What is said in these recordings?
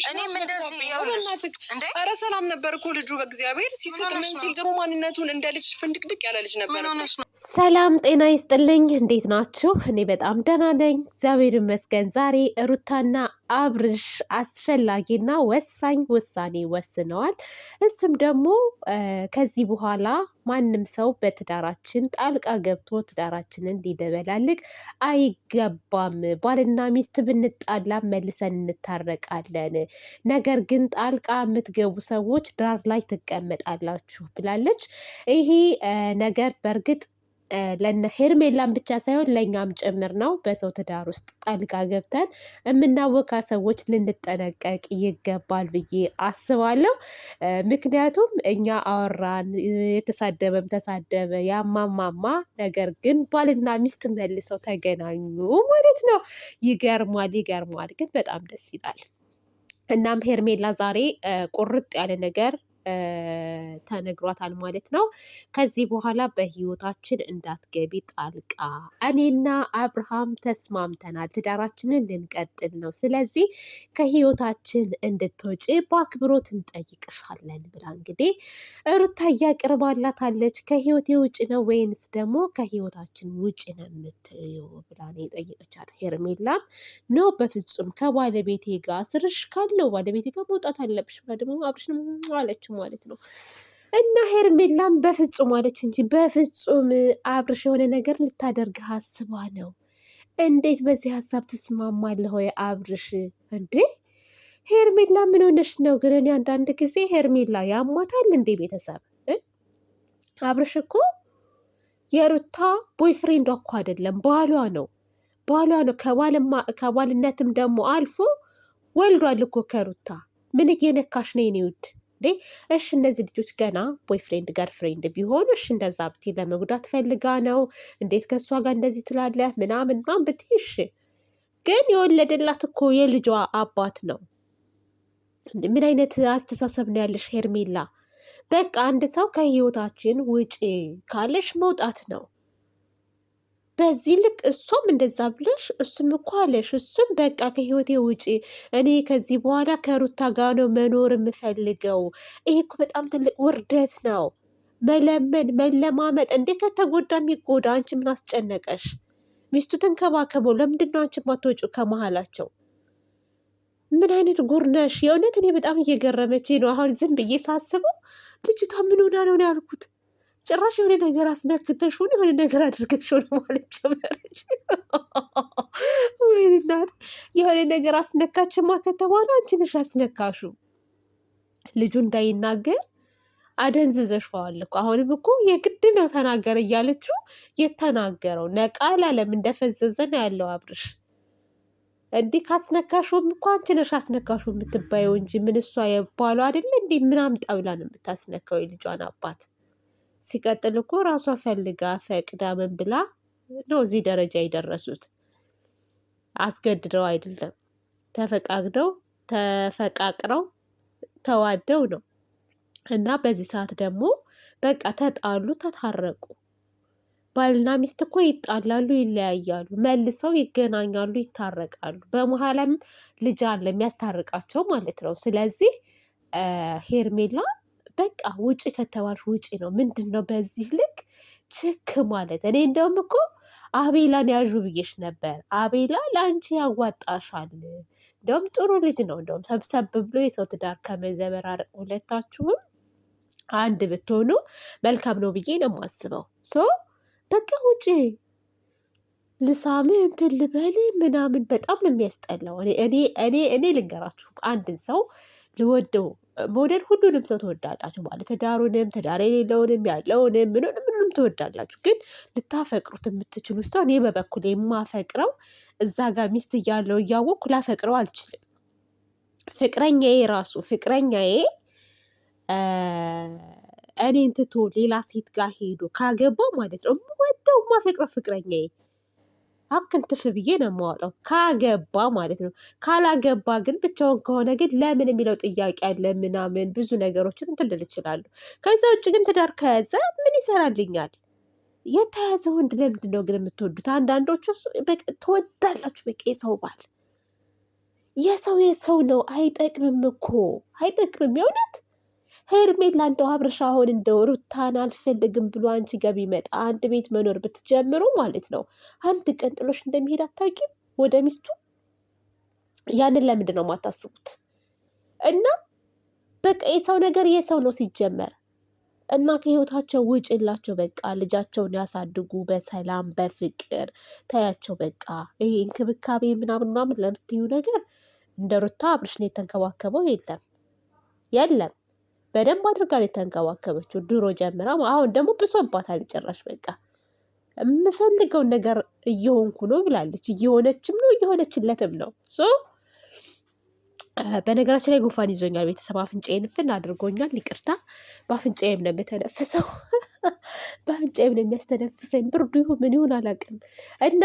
እኔም እንደዚህ እንዴ ኧረ ሰላም ነበር እኮ ልጁ በእግዚአብሔር ሲስቅ ምን ሲል ጥሩ ማንነቱን እንደ ልጅ ፍንድቅድቅ ያለ ልጅ ነበር። ሰላም ጤና ይስጥልኝ። እንዴት ናችሁ? እኔ በጣም ደህና ነኝ፣ እግዚአብሔር ይመስገን። ዛሬ ሩታና አብርሽ አስፈላጊና ወሳኝ ውሳኔ ወስነዋል። እሱም ደግሞ ከዚህ በኋላ ማንም ሰው በትዳራችን ጣልቃ ገብቶ ትዳራችንን ሊደበላልቅ አይገባም። ባልና ሚስት ብንጣላ መልሰን እንታረቃለን። ነገር ግን ጣልቃ የምትገቡ ሰዎች ዳር ላይ ትቀመጣላችሁ ብላለች። ይሄ ነገር በእርግጥ ለነ ሄርሜላን ብቻ ሳይሆን ለእኛም ጭምር ነው። በሰው ትዳር ውስጥ ጣልቃ ገብተን የምናወካ ሰዎች ልንጠነቀቅ ይገባል ብዬ አስባለሁ። ምክንያቱም እኛ አወራን፣ የተሳደበም ተሳደበ፣ ያማማማ፣ ነገር ግን ባልና ሚስት መልሰው ተገናኙ ማለት ነው። ይገርማል፣ ይገርማል፣ ግን በጣም ደስ ይላል። እናም ሄርሜላ ዛሬ ቁርጥ ያለ ነገር ተነግሯታል ማለት ነው። ከዚህ በኋላ በህይወታችን እንዳትገቢ ጣልቃ፣ እኔና አብርሃም ተስማምተናል፣ ትዳራችንን ልንቀጥል ነው። ስለዚህ ከህይወታችን እንድትወጪ በአክብሮት እንጠይቅሻለን ብላ እንግዲህ ሩታ እያቅርባላታለች። ከህይወቴ ውጭ ነው ወይንስ ደግሞ ከህይወታችን ውጭ ነው የምትይው ብላ ነው የጠየቀቻት። ሄርሜላም ኖ በፍጹም ከባለቤቴ ጋር ስርሽ ካለው ባለቤቴ ጋር መውጣት አለብሽ ብላ ደግሞ አብርሽን አለች ማለት ነው። እና ሄርሜላም በፍጹም አለች እንጂ በፍጹም አብርሽ የሆነ ነገር ልታደርግ አስባ ነው። እንዴት በዚህ ሀሳብ ትስማማለህ ወይ አብርሽ? እንዴ ሄርሜላ ምን ሆነሽ ነው ግን? እኔ አንዳንድ ጊዜ ሄርሜላ ያሟታል እንዴ? ቤተሰብ አብርሽ እኮ የሩታ ቦይፍሬንዷ እኮ አይደለም፣ ባሏ ነው። ባሏ ነው። ከባልነትም ደግሞ አልፎ ወልዷል እኮ ከሩታ። ምን እየነካሽ ነው የኔ ውድ? እሺ እነዚህ ልጆች ገና ቦይፍሬንድ ጋር ፍሬንድ ቢሆኑ እሺ እንደዛ ብቴ ለመጉዳት ፈልጋ ነው እንዴት ከእሷ ጋር እንደዚህ ትላለህ ምናምን ምናምን ብትይ እሺ። ግን የወለደላት እኮ የልጇ አባት ነው። ምን አይነት አስተሳሰብ ነው ያለሽ ሄርሜላ? በቃ አንድ ሰው ከህይወታችን ውጪ ካለሽ መውጣት ነው። በዚህ ልክ እሷም እንደዛ ብለሽ እሱም እኮ አለሽ። እሱም በቃ ከህይወቴ ውጪ፣ እኔ ከዚህ በኋላ ከሩታ ጋር ነው መኖር የምፈልገው። ይሄ እኮ በጣም ትልቅ ውርደት ነው። መለመን መለማመጥ እንዴ! ከተጎዳ የሚጎዳ። አንቺ ምን አስጨነቀሽ? ሚስቱ ተንከባከበው። ለምንድን ነው አንቺ ማትወጪው ከመሀላቸው? ምን አይነት ጉርነሽ! የእውነት እኔ በጣም እየገረመች ነው አሁን ዝም ብዬ ሳስበው። ልጅቷ ምን ሆና ነው ያልኩት። ጭራሽ የሆነ ነገር አስነክተሽ ሆነ የሆነ ነገር አድርገሽ ሆነ ማለት ጀመረች። ወይ እናት! የሆነ ነገር አስነካችማ ከተባለ አንቺ ነሽ አስነካሹ። ልጁ እንዳይናገር አደንዝዘሽዋል እኮ። አሁንም እኮ የግድ ነው ተናገር እያለችው የተናገረው ነቃ አላለም። እንደፈዘዘ ነው ያለው አብርሽ። እንዲህ ካስነካሹም እኮ አንቺ ነሽ አስነካሹ የምትባየው እንጂ ምን እሷ የባሏ አይደለ እንዲህ ምናምን ጠብላ ነው የምታስነካው የልጇን አባት። ሲቀጥል እኮ ራሷ ፈልጋ ፈቅዳ ምን ብላ ነው እዚህ ደረጃ የደረሱት? አስገድደው አይደለም፣ ተፈቃቅደው ተፈቃቅረው ተዋደው ነው። እና በዚህ ሰዓት ደግሞ በቃ ተጣሉ፣ ተታረቁ። ባልና ሚስት እኮ ይጣላሉ፣ ይለያያሉ፣ መልሰው ይገናኛሉ፣ ይታረቃሉ። በመሀልም ልጅ አለ የሚያስታርቃቸው ማለት ነው። ስለዚህ ሄርሜላ በቃ ውጭ ከተባልሽ ውጭ ነው። ምንድን ነው በዚህ ልክ ችክ ማለት? እኔ እንደውም እኮ አቤላን ያዡ ብዬሽ ነበር። አቤላ ለአንቺ ያዋጣሻል። እንደውም ጥሩ ልጅ ነው። እንደውም ሰብሰብ ብሎ የሰው ትዳር ከመዘበራረቅ ሁለታችሁም አንድ ብትሆኑ መልካም ነው ብዬ ነው የማስበው። በቃ ውጭ ልሳምህ እንትን ልበል ምናምን በጣም ነው የሚያስጠላው። እኔ ልንገራችሁ፣ አንድን ሰው ልወደው መውደድ ሁሉንም ሰው ትወዳላችሁ ማለት ትዳሩንም ትዳር የሌለውንም ያለውንም ምንም ትወዳላችሁ። ግን ልታፈቅሩት የምትችሉ ሰው እኔ በበኩል የማፈቅረው እዛ ጋር ሚስት እያለው እያወቅኩ ላፈቅረው አልችልም። ፍቅረኛዬ እኔን ትቶ ሌላ ሴት ጋር ሄዶ ካገባው ማለት ነው የምወደው የማፈቅረው ፍቅረኛዬ አክንትፍ ብዬ ነው የማወጣው፣ ካገባ ማለት ነው። ካላገባ ግን ብቻውን ከሆነ ግን ለምን የሚለው ጥያቄ አለ ምናምን ብዙ ነገሮችን እንትን ልል እችላለሁ። ከዛ ውጭ ግን ትዳር ከያዘ ምን ይሰራልኛል? የተያዘ ወንድ ለምንድን ነው ግን የምትወዱት? አንዳንዶቹ ትወዳላችሁ በቃ የሰው ባል የሰው ነው። አይጠቅምም እኮ አይጠቅምም። የእውነት ሄርሜላ እንደው አብርሽ አሁን እንደው ሩታን አልፈልግም ብሎ አንቺ ጋር ቢመጣ አንድ ቤት መኖር ብትጀምሩ ማለት ነው አንድ ቀን ጥሎሽ እንደሚሄድ አታውቂም ወደ ሚስቱ። ያንን ለምንድን ነው የማታስቡት? እና በቃ የሰው ነገር የሰው ነው ሲጀመር እና ከህይወታቸው ውጭ የላቸው። በቃ ልጃቸውን ያሳድጉ በሰላም በፍቅር ታያቸው። በቃ ይሄ እንክብካቤ ምናምን ለምትዩ ነገር እንደ ሩታ አብርሽን የተንከባከበው የለም። በደንብ አድርጋ የተንከባከበችው ድሮ ጀምራ። አሁን ደግሞ ብሶባታል ጭራሽ። በቃ የምፈልገውን ነገር እየሆንኩ ነው ብላለች። እየሆነችም ነው እየሆነችለትም ነው። በነገራችን ላይ ጉንፋን ይዞኛል ቤተሰብ። አፍንጫዬን ፍን አድርጎኛል። ይቅርታ። በአፍንጫዬም ነው የምተነፍሰው። በአፍንጫዬም ነው የሚያስተነፍሰኝ። ብርዱ ይሁን ምን ይሁን አላውቅም። እና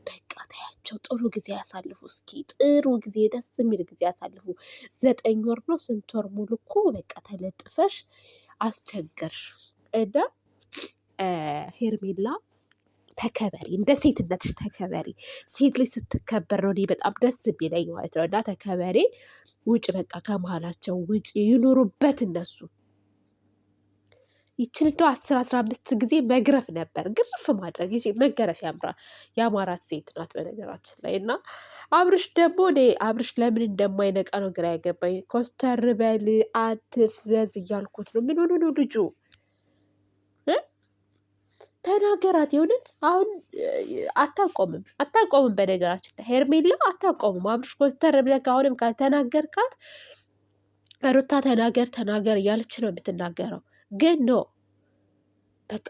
በቃ ታያቸው፣ ጥሩ ጊዜ ያሳልፉ። እስኪ ጥሩ ጊዜ፣ ደስ የሚል ጊዜ ያሳልፉ። 9 ወር ነው ስንት ወር ሙሉ እኮ በቃ ተለጥፈሽ አስቸገርሽ። እና ሄርሜላ ተከበሪ፣ እንደ ሴትነትሽ ተከበሪ። ሴት ልጅ ስትከበር ነው እኔ በጣም ደስ የሚለኝ ማለት ነው። እና ተከበሪ፣ ውጭ በቃ ከመሀላቸው ውጭ ይኑሩበት እነሱ። ይችን እንደው 10-15 ጊዜ መግረፍ ነበር፣ ግርፍ ማድረግ። መገረፍ የአማራት ሴት ናት በነገራችን ላይ። እና አብርሽ ደግሞ እኔ አብርሽ ለምን እንደማይነቃ ነው ግራ ያገባኝ። ኮስተር በል አትፍዘዝ እያልኩት ነው። ምን ሆኖ ነው ልጁ? ተናገራት። የሆነት አሁን አታቆምም። በነገራችን ላይ ሄርሜላ አታቆምም። አብርሽ ኮስተር ብለህ አሁንም ካልተናገርካት ሩታ ተናገር እያለች ነው የምትናገረው። ግን ኖ በቃ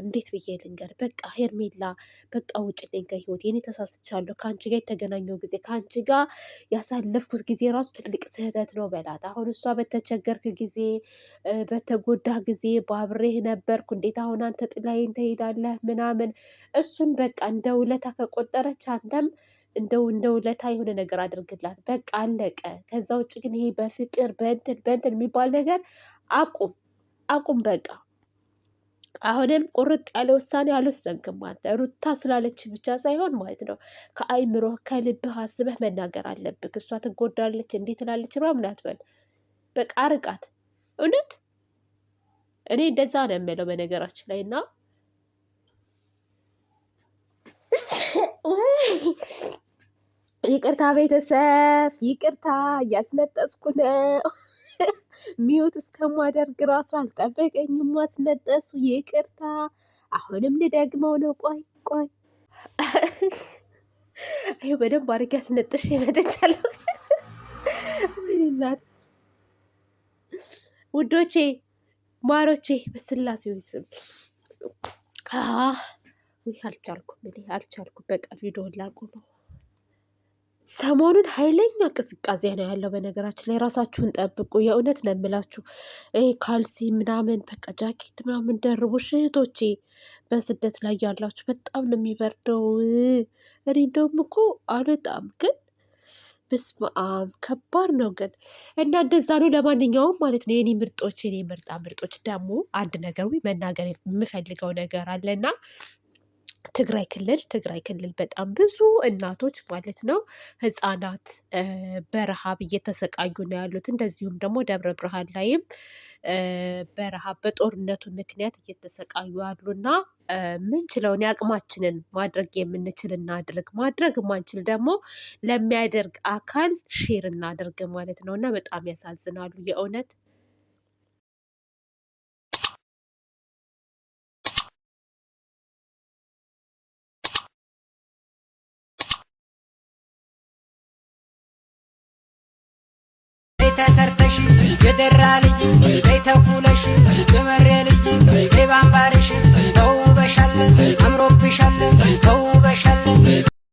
እንዴት ብዬ ልንገር? በቃ ሄርሜላ በቃ ውጭልኝ ከህይወት። እኔ ተሳስቻለሁ። ከአንቺ ጋር የተገናኘው ጊዜ ከአንቺ ጋር ያሳለፍኩት ጊዜ ራሱ ትልቅ ስህተት ነው በላት። አሁን እሷ በተቸገርክ ጊዜ በተጎዳ ጊዜ ባብሬህ ነበርኩ፣ እንዴት አሁን አንተ ጥላዬን ትሄዳለህ ምናምን። እሱን በቃ እንደ ውለታ ከቆጠረች አንተም እንደ ውለታ የሆነ ነገር አድርግላት። በቃ አለቀ። ከዛ ውጭ ግን ይሄ በፍቅር በእንትን የሚባል ነገር አቁም በቃ። አሁንም ቁርጥ ያለ ውሳኔ አልወሰንክም አንተ። ሩታ ስላለች ብቻ ሳይሆን ማለት ነው ከአይምሮ ከልብህ አስበህ መናገር አለብህ። እሷ ትጎዳለች እንዴት ትላለች ምናምን አትበል። በቃ አርቃት። እውነት እኔ እንደዛ ነው የምለው በነገራችን ላይ። እና ይቅርታ ቤተሰብ፣ ይቅርታ እያስነጠስኩ ነው። ሚዩት እስከማደርግ ራሱ አልጠበቀኝም ማስነጠሱ። ይቅርታ። አሁንም ልደግመው ነው። ቆይ አይ በደንብ አድርጌ አስነጥሽ ይመጥቻለሁ። ምንላት ውዶቼ ማሮቼ በስላሴ ስም አልቻልኩም። በቃ ቪዲዮ ላቁመው። ሰሞኑን ኃይለኛ ቅዝቃዜ ነው ያለው። በነገራችን ላይ ራሳችሁን ጠብቁ። የእውነት ነው የምላችሁ። ካልሲ ምናምን በቃ ጃኬት ምናምን ደርቡ እህቶቼ፣ በስደት ላይ ያላችሁ በጣም ነው የሚበርደው። እኔ እንደውም እኮ አልወጣም፣ ግን በስመ አብ ከባድ ነው ግን። እና እንደዛ ነው። ለማንኛውም ማለት ነው የኔ ምርጦች፣ የኔ ምርጦች ደግሞ አንድ ነገር መናገር የምፈልገው ነገር አለና ትግራይ ክልል በጣም ብዙ እናቶች ማለት ነው ህጻናት በረሃብ እየተሰቃዩ ነው ያሉት። እንደዚሁም ደግሞ ደብረ ብርሃን ላይም በረሃብ በጦርነቱ ምክንያት እየተሰቃዩ ያሉና ምንችለውን የአቅማችንን ማድረግ የምንችል እናድርግ። ማድረግ ማንችል ደግሞ ለሚያደርግ አካል ሼር እናደርግ ማለት ነው። እና በጣም ያሳዝናሉ የእውነት። ተሰርተሽ የደራ ልጅ ተኩለሽ